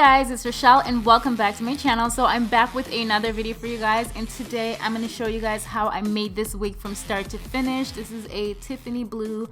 guys, it's Rochelle and welcome back to my channel. So I'm back with another video for you guys, and today I'm going to show you guys how I made this wig from start to finish. This is a Tiffany blue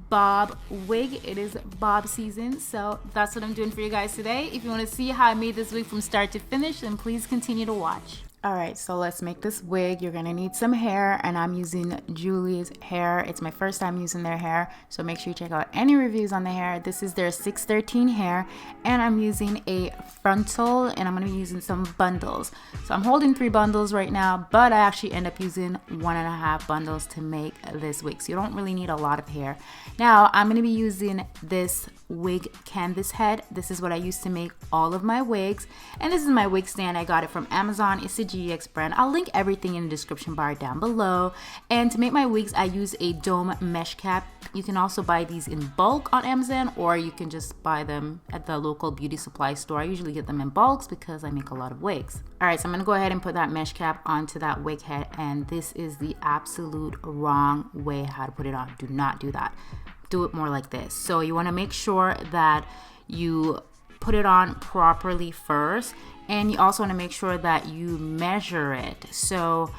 bob wig. It is bob season, so that's what I'm doing for you guys today. If you want to see how I made this wig from start to finish, then please continue to watch. Alright, so let's make this wig. You're gonna need some hair, and I'm using Julie's hair. It's my first time using their hair, so make sure you check out any reviews on the hair. This is their 613 hair, and I'm using a frontal, and I'm gonna be using some bundles. So I'm holding 3 bundles right now, but I actually end up using 1.5 bundles to make this wig, so you don't really need a lot of hair. Now I'm gonna be using this wig canvas head. This is what I use to make all of my wigs, and this is my wig stand. I got it from Amazon. It's a GEX brand. I'll link everything in the description bar down below. And to make my wigs, I use a dome mesh cap. You can also buy these in bulk on Amazon, or you can just buy them at the local beauty supply store. I usually get them in bulks because I make a lot of wigs. Alright, so I'm gonna go ahead and put that mesh cap onto that wig head, and this is the absolute wrong way how to put it on. Do not do that. Do it more like this. So you want to make sure that you put it on properly first, and you also want to make sure that you measure it. So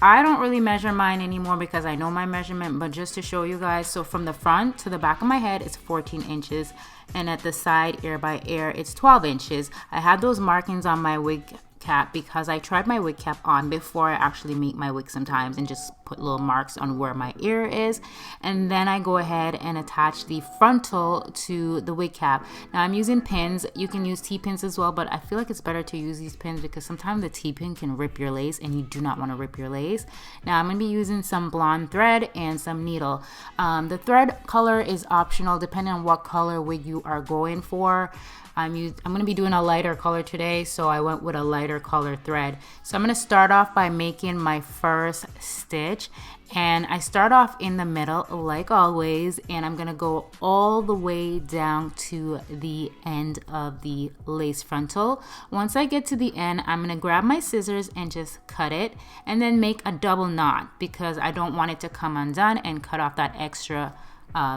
I don't really measure mine anymore because I know my measurement, but just to show you guys, so from the front to the back of my head it's 14 inches, and at the side, ear by ear, it's 12 inches. I had those markings on my wig cap because I tried my wig cap on before I actually make my wig sometimes, and just put little marks on where my ear is, and then I go ahead and attach the frontal to the wig cap. Now I'm using pins. You can use T-pins as well, but I feel like it's better to use these pins because sometimes the T-pin can rip your lace, and you do not want to rip your lace. Now I'm going to be using some blonde thread and some needle. The thread color is optional depending on what color wig you are going for. I'm going to be doing a lighter color today, so I went with a lighter color thread. So I'm going to start off by making my first stitch, and I start off in the middle like always, and I'm going to go all the way down to the end of the lace frontal. Once I get to the end, I'm going to grab my scissors and just cut it, and then make a double knot because I don't want it to come undone and cut off that extra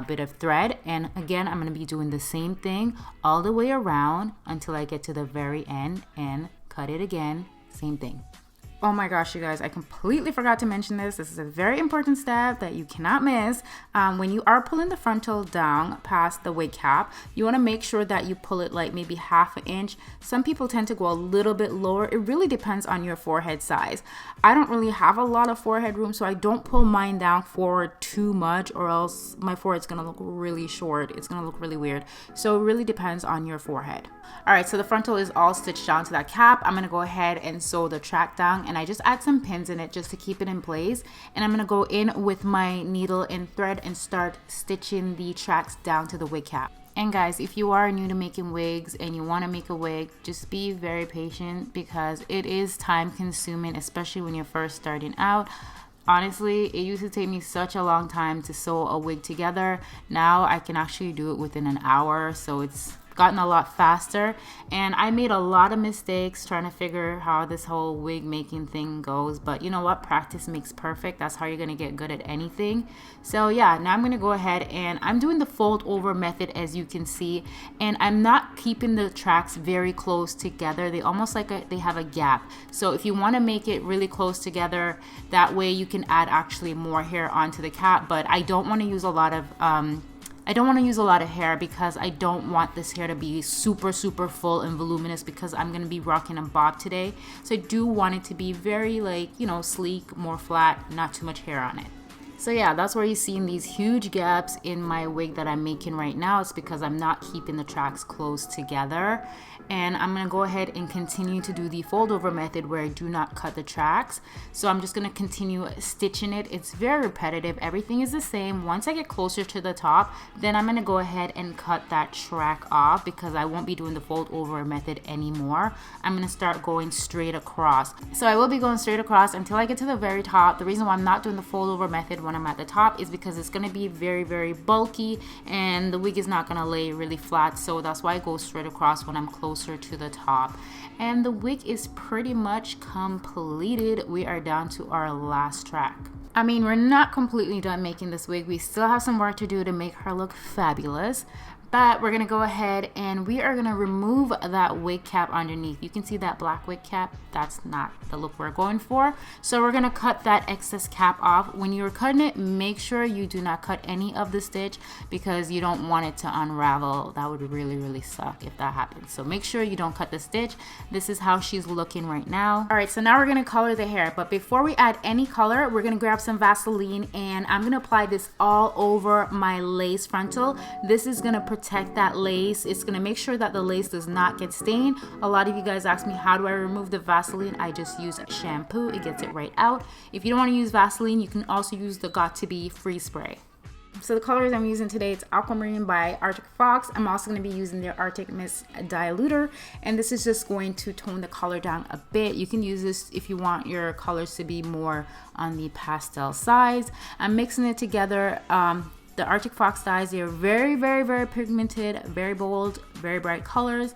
bit of thread. And again, I'm going to be doing the same thing all the way around until I get to the very end and cut it again, same thing. Oh my gosh, you guys, I completely forgot to mention this. This is a very important step that you cannot miss. When you are pulling the frontal down past the wig cap, you want to make sure that you pull it like maybe ½ an inch. Some people tend to go a little bit lower. It really depends on your forehead size. I don't really have a lot of forehead room, so I don't pull mine down forward too much, or else my forehead's gonna look really short. It's gonna look really weird. So it really depends on your forehead. Alright, so the frontal is all stitched down to that cap. I'm gonna go ahead and sew the track down, and I just add some pins in it just to keep it in place. And I'm gonna go in with my needle and thread and start stitching the tracks down to the wig cap. And guys, if you are new to making wigs and you want to make a wig, just be very patient because it is time consuming, especially when you're first starting out. Honestly, it used to take me such a long time to sew a wig together. Now I can actually do it within an hour, so it's gotten a lot faster. And I made a lot of mistakes trying to figure how this whole wig making thing goes, but you know what, practice makes perfect. That's how you're gonna get good at anything. So yeah, now I'm gonna go ahead and I'm doing the fold over method, as you can see, and I'm not keeping the tracks very close together. They almost like they have a gap. So if you want to make it really close together, that way you can add actually more hair onto the cap. But I don't want to use a lot of hair because I don't want this hair to be super full and voluminous because I'm going to be rocking a bob today. So I do want it to be very, like, you know, sleek, more flat, not too much hair on it. So yeah, that's where you're seeing these huge gaps in my wig that I'm making right now. It's because I'm not keeping the tracks close together. And I'm going to go ahead and continue to do the fold over method where I do not cut the tracks. So I'm just going to continue stitching it. It's very repetitive. Everything is the same. Once I get closer to the top, then I'm going to go ahead and cut that track off because I won't be doing the fold over method anymore. I'm going to start going straight across. So I will be going straight across until I get to the very top. The reason why I'm not doing the fold over method when I'm at the top is because it's going to be very bulky and the wig is not going to lay really flat. So that's why I go straight across when I'm closer to the top. And the wig is pretty much completed. We are down to our last track. I mean, we're not completely done making this wig. We still have some work to do to make her look fabulous, But we're gonna go ahead and we are gonna remove that wig cap underneath. You can see that black wig cap. That's not the look we're going for. So we're gonna cut that excess cap off. When you're cutting it, make sure you do not cut any of the stitch because you don't want it to unravel. That would really, really suck if that happens. So make sure you don't cut the stitch. This is how she's looking right now. All right, so now we're gonna color the hair. But before we add any color, we're gonna grab some Vaseline and I'm gonna apply this all over my lace frontal. This is gonna protect that lace. It's gonna make sure that the lace does not get stained. A lot of you guys ask me, how do I remove the Vaseline? I just use shampoo. It gets it right out. If you don't want to use Vaseline, you can also use the Got To Be Freeze Spray. So the colors I'm using today, it's Aquamarine by ARTIC FOX. I'm also going to be using the Arctic Mist Diluter, and this is just going to tone the color down a bit. You can use this if you want your colors to be more on the pastel sides. I'm mixing it together. The Arctic Fox dyes, they are very, very, very pigmented, very bold, very bright colors.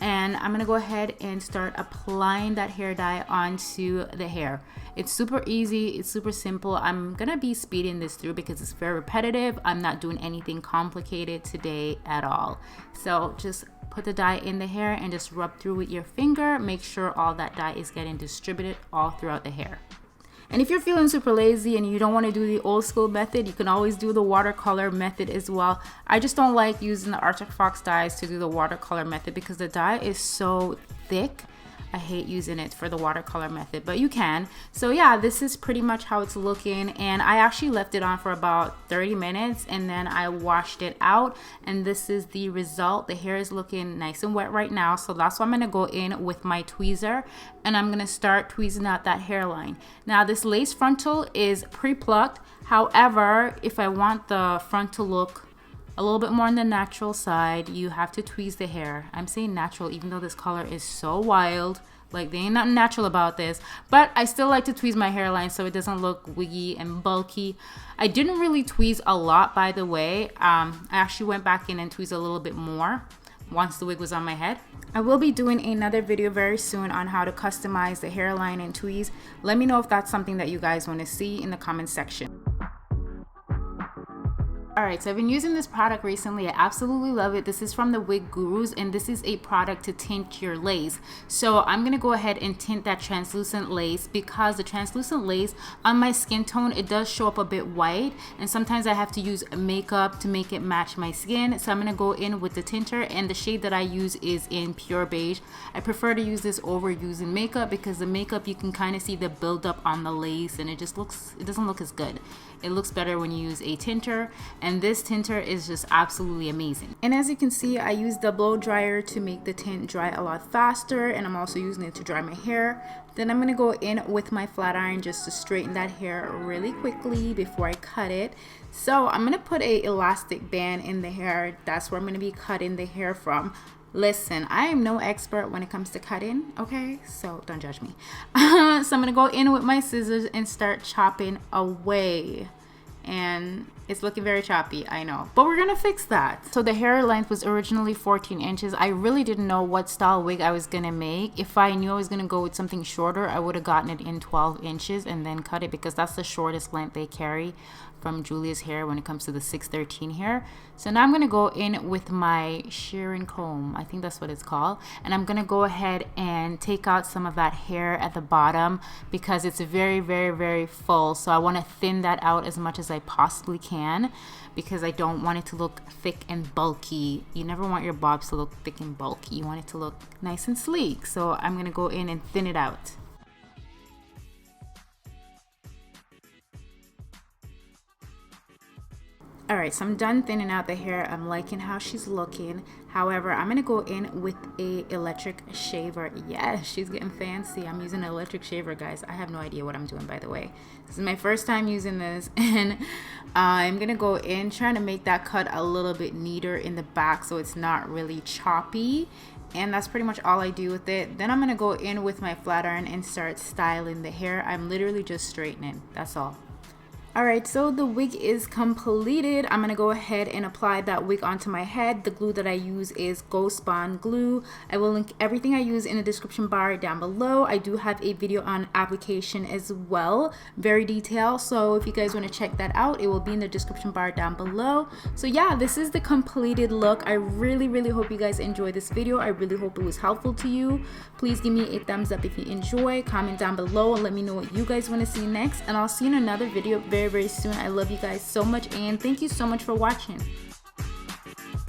And I'm gonna go ahead and start applying that hair dye onto the hair. It's super easy, it's super simple. I'm gonna be speeding this through because it's very repetitive. I'm not doing anything complicated today at all. So just put the dye in the hair and just rub through with your finger. Make sure all that dye is getting distributed all throughout the hair. And if you're feeling super lazy and you don't want to do the old school method, you can always do the watercolor method as well. I just don't like using the Arctic Fox dyes to do the watercolor method because the dye is so thick. I hate using it for the watercolor method, but you can. So yeah, this is pretty much how it's looking, and I actually left it on for about 30 minutes and then I washed it out, and this is the result. The hair is looking nice and wet right now, so that's why I'm gonna go in with my tweezer and I'm gonna start tweezing out that hairline. Now this lace frontal is pre-plucked. However, if I want the front to look a little bit more on the natural side, you have to tweeze the hair. I'm saying natural even though this color is so wild. Like, there ain't nothing natural about this, but I still like to tweeze my hairline so it doesn't look wiggy and bulky. I didn't really tweeze a lot, by the way. I actually went back in and tweezed a little bit more once the wig was on my head. I will be doing another video very soon on how to customize the hairline and tweeze. Let me know if that's something that you guys want to see in the comment section. Alright, so I've been using this product recently. I absolutely love it. This is from the Wig Gurus, and this is a product to tint your lace. So I'm going to go ahead and tint that translucent lace because the translucent lace on my skin tone, it does show up a bit white, and sometimes I have to use makeup to make it match my skin. So I'm going to go in with the tinter, and the shade that I use is in Pure Beige. I prefer to use this over using makeup because the makeup, you can kind of see the buildup on the lace and it doesn't look as good. It looks better when you use a tinter, and this tinter is just absolutely amazing. And as you can see, I use the blow dryer to make the tint dry a lot faster, and I'm also using it to dry my hair. Then I'm going to go in with my flat iron just to straighten that hair really quickly before I cut it. So I'm going to put a elastic band in the hair. That's where I'm going to be cutting the hair from. Listen, I am no expert when it comes to cutting, okay? So don't judge me. So I'm gonna go in with my scissors and start chopping away. And it's looking very choppy, I know, but we're gonna fix that. So the hair length was originally 14 inches. I really didn't know what style wig I was gonna make. If I knew I was gonna go with something shorter, I would have gotten it in 12 inches and then cut it because that's the shortest length they carry from Julia's hair when it comes to the 613 hair. So now I'm gonna go in with my shearing comb, I think that's what it's called, and I'm gonna go ahead and take out some of that hair at the bottom because it's very, very, very full. So I want to thin that out as much as I possibly can because I don't want it to look thick and bulky. You never want your bobs to look thick and bulky. You want it to look nice and sleek. So I'm gonna go in and thin it out. Alright, so I'm done thinning out the hair. I'm liking how she's looking. However, I'm going to go in with a electric shaver. Yes, she's getting fancy. I'm using an electric shaver, guys. I have no idea what I'm doing, by the way. This is my first time using this. And I'm going to go in trying to make that cut a little bit neater in the back so it's not really choppy. And that's pretty much all I do with it. Then I'm going to go in with my flat iron and start styling the hair. I'm literally just straightening. That's all. Alright, so the wig is completed. I'm going to go ahead and apply that wig onto my head. The glue that I use is Ghost Bond glue. I will link everything I use in the description bar down below. I do have a video on application as well, very detailed. So if you guys want to check that out, it will be in the description bar down below. So yeah, this is the completed look. I really hope you guys enjoyed this video. I really hope it was helpful to you. Please give me a thumbs up if you enjoy. Comment down below and let me know what you guys want to see next. And I'll see you in another video very soon. I love you guys so much and thank you so much for watching.